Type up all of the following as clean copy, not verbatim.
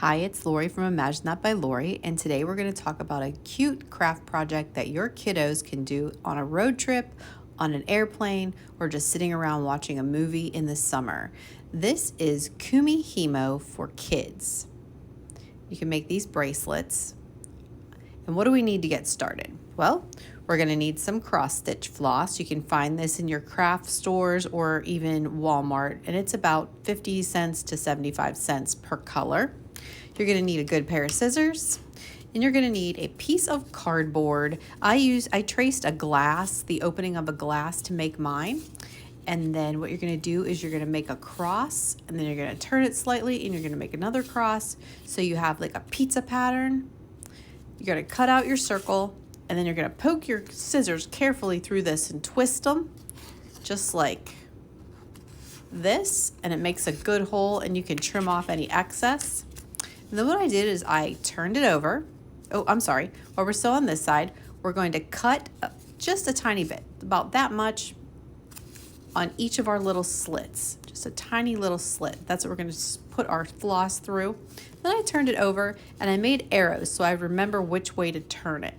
Hi, it's Lori from Imagine That by Lori, and today we're going to talk about a cute craft project that your kiddos can do on a road trip, on an airplane, or just sitting around watching a movie in the summer. This is kumihimo for kids. You can make these bracelets. And what do we need to get started? Well, we're going to need some cross-stitch floss. You can find this in your craft stores or even Walmart, and it's about 50 cents to 75 cents per color. You're going to need a good pair of scissors, and you're going to need a piece of cardboard. I traced a glass, the opening of a glass, to make mine. And then what you're going to do is you're going to make a cross, and then you're going to turn it slightly, and you're going to make another cross. So you have like a pizza pattern. You're going to cut out your circle, and then you're going to poke your scissors carefully through this and twist them just like this, and it makes a good hole, and you can trim off any excess. And then what I did is I turned it over. Oh, I'm sorry. While we're still on this side, we're going to cut just a tiny bit, about that much on each of our little slits. Just a tiny little slit. That's what we're going to put our floss through. Then I turned it over and I made arrows so I remember which way to turn it.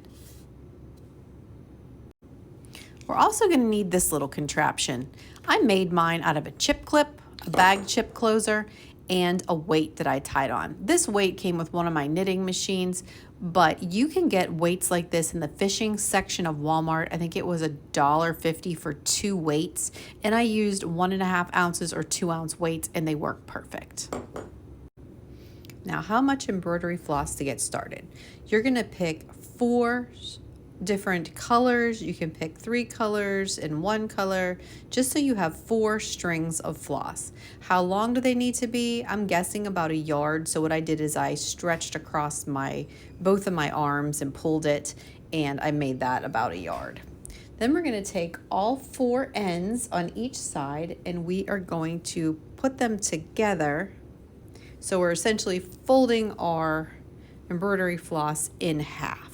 We're also going to need this little contraption. I made mine out of a chip clip, a bag chip closer, and a weight that I tied on. This weight came with one of my knitting machines, but you can get weights like this in the fishing section of Walmart. I think it was $1.50 for 2 weights, and I used 1.5 ounces or 2 ounce weights, and they work perfect. Now, how much embroidery floss to get started? You're gonna pick 4 different colors. You can pick 3 colors and 1 color, just so you have 4 strings of floss. How long do they need to be? I'm guessing about 1 yard. So what I did is I stretched across both of my arms and pulled it, and I made that about 1 yard. Then we're going to take all 4 ends on each side, and we are going to put them together. So we're essentially folding our embroidery floss in half.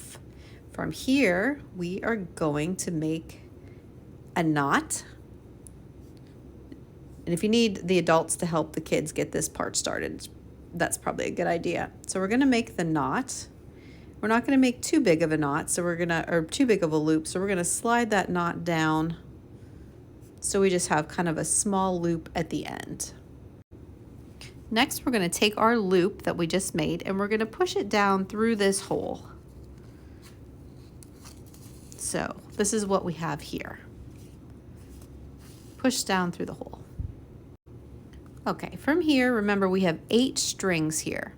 From here, we are going to make a knot. And if you need the adults to help the kids get this part started, that's probably a good idea. So we're going to make the knot. We're not going to make too big of a knot, or too big of a loop. So we're going to slide that knot down so we just have kind of a small loop at the end. Next, we're going to take our loop that we just made, and we're going to push it down through this hole. So this is what we have here. Push down through the hole. Okay, from here, remember we have 8 strings here.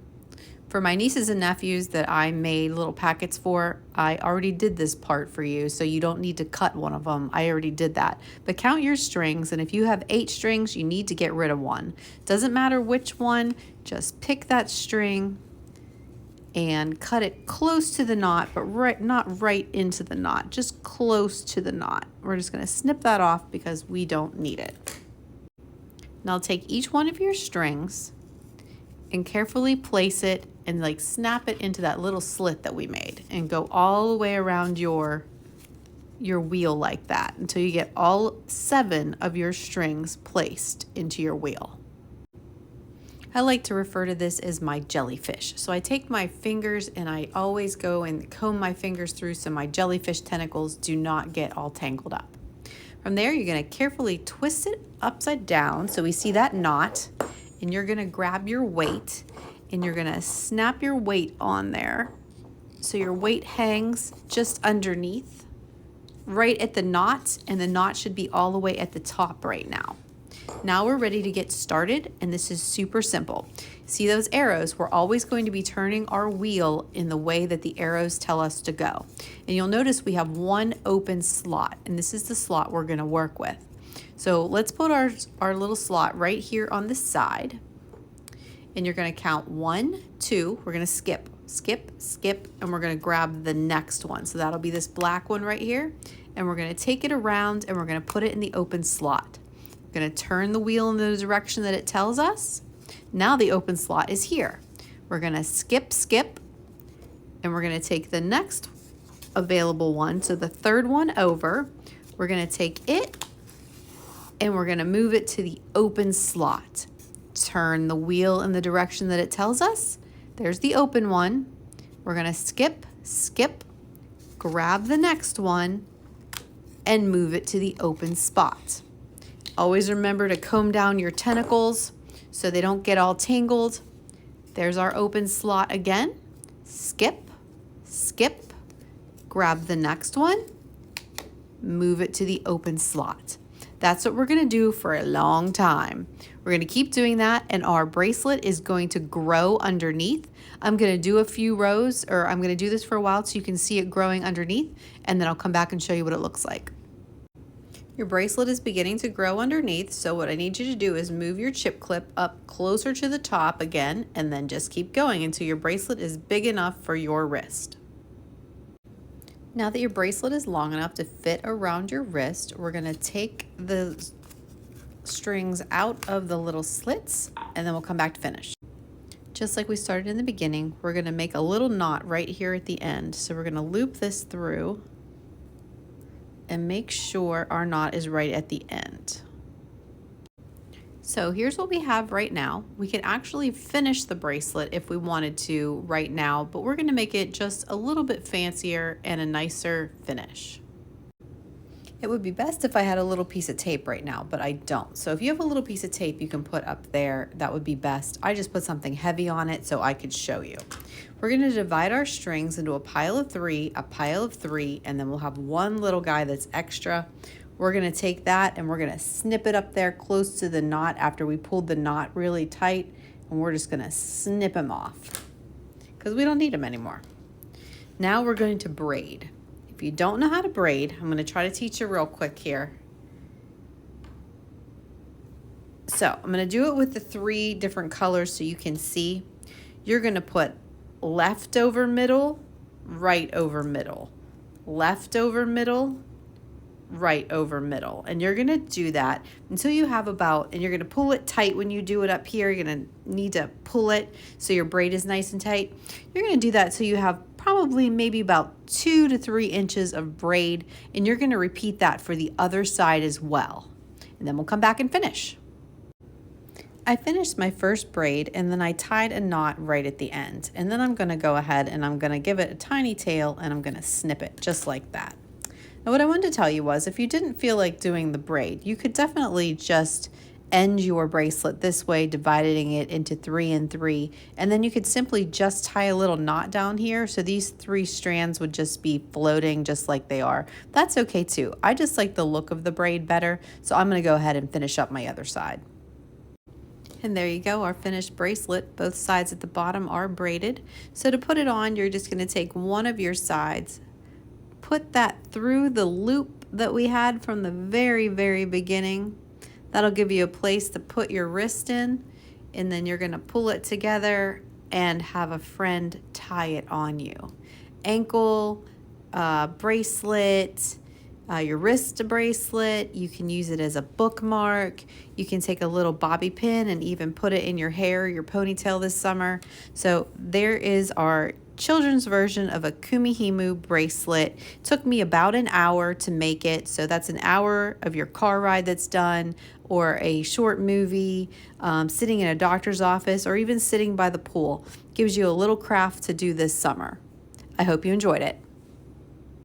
For my nieces and nephews that I made little packets for, I already did this part for you, so you don't need to cut one of them. I already did that. But count your strings, and if you have 8 strings, you need to get rid of 1. Doesn't matter which one, just pick that string and cut it close to the knot, but not right into the knot, just close to the knot. We're just going to snip that off because we don't need it. Now take each one of your strings and carefully place it and like snap it into that little slit that we made, and go all the way around your wheel like that until you get all 7 of your strings placed into your wheel. I like to refer to this as my jellyfish. So I take my fingers and I always go and comb my fingers through so my jellyfish tentacles do not get all tangled up. From there, you're going to carefully twist it upside down so we see that knot, and you're going to grab your weight and you're going to snap your weight on there so your weight hangs just underneath, right at the knot, and the knot should be all the way at the top right now. Now we're ready to get started, and this is super simple. See those arrows? We're always going to be turning our wheel in the way that the arrows tell us to go. And you'll notice we have 1 open slot, and this is the slot we're going to work with. So let's put our little slot right here on the side, and you're going to count 1, 2. We're going to skip, skip, skip, and we're going to grab the next one. So that'll be this black one right here, and we're going to take it around and we're going to put it in the open slot. We're going to turn the wheel in the direction that it tells us. Now the open slot is here. We're going to skip, skip, and we're going to take the next available one, so the 3rd one over. We're going to take it and we're going to move it to the open slot. Turn the wheel in the direction that it tells us. There's the open one. We're gonna skip, skip, grab the next one, and move it to the open spot. Always remember to comb down your tentacles so they don't get all tangled. There's our open slot again. Skip, skip, grab the next one, move it to the open slot. That's what we're gonna do for a long time. We're gonna keep doing that, and our bracelet is going to grow underneath. I'm gonna do a few rows, or I'm gonna do this for a while so you can see it growing underneath, and then I'll come back and show you what it looks like. Your bracelet is beginning to grow underneath, so what I need you to do is move your chip clip up closer to the top again, and then just keep going until your bracelet is big enough for your wrist. Now that your bracelet is long enough to fit around your wrist, we're gonna take the strings out of the little slits, and then we'll come back to finish. Just like we started in the beginning, we're gonna make a little knot right here at the end. So we're gonna loop this through and make sure our knot is right at the end. So here's what we have right now. We can actually finish the bracelet if we wanted to right now, but we're gonna make it just a little bit fancier and a nicer finish. It would be best if I had a little piece of tape right now, but I don't. So if you have a little piece of tape you can put up there, that would be best. I just put something heavy on it so I could show you. We're gonna divide our strings into a pile of three, and then we'll have one little guy that's extra. We're gonna take that and we're gonna snip it up there close to the knot after we pulled the knot really tight, and we're just gonna snip him off because we don't need him anymore. Now we're going to braid. If you don't know how to braid, I'm gonna try to teach you real quick here. So I'm gonna do it with the three different colors so you can see. You're gonna put left over middle, right over middle, left over middle, right over middle, and you're gonna do that until you have about, and you're gonna pull it tight when you do it up here. You're gonna need to pull it so your braid is nice and tight. You're gonna do that so you have probably maybe about 2 to 3 inches of braid, and you're gonna repeat that for the other side as well. And then we'll come back and finish. I finished my first braid, and then I tied a knot right at the end. And then I'm gonna go ahead and I'm gonna give it a tiny tail, and I'm gonna snip it just like that. Now what I wanted to tell you was, if you didn't feel like doing the braid, you could definitely just end your bracelet this way, dividing it into 3 and 3, and then you could simply just tie a little knot down here, so these 3 strands would just be floating just like they are. That's okay too. I just like the look of the braid better, so I'm gonna go ahead and finish up my other side. And there you go, our finished bracelet. Both sides at the bottom are braided. So to put it on, you're just gonna take one of your sides, put that through the loop that we had from the very beginning. That'll give you a place to put your wrist in, and then you're gonna pull it together and have a friend tie it on you. Ankle, bracelet, your wrist bracelet. You can use it as a bookmark. You can take a little bobby pin and even put it in your hair, your ponytail this summer. So there is our children's version of a kumihimo bracelet. It took me about an hour to make it, so that's an hour of your car ride that's done, or a short movie, sitting in a doctor's office, or even sitting by the pool. Gives you a little craft to do this summer. I hope you enjoyed it.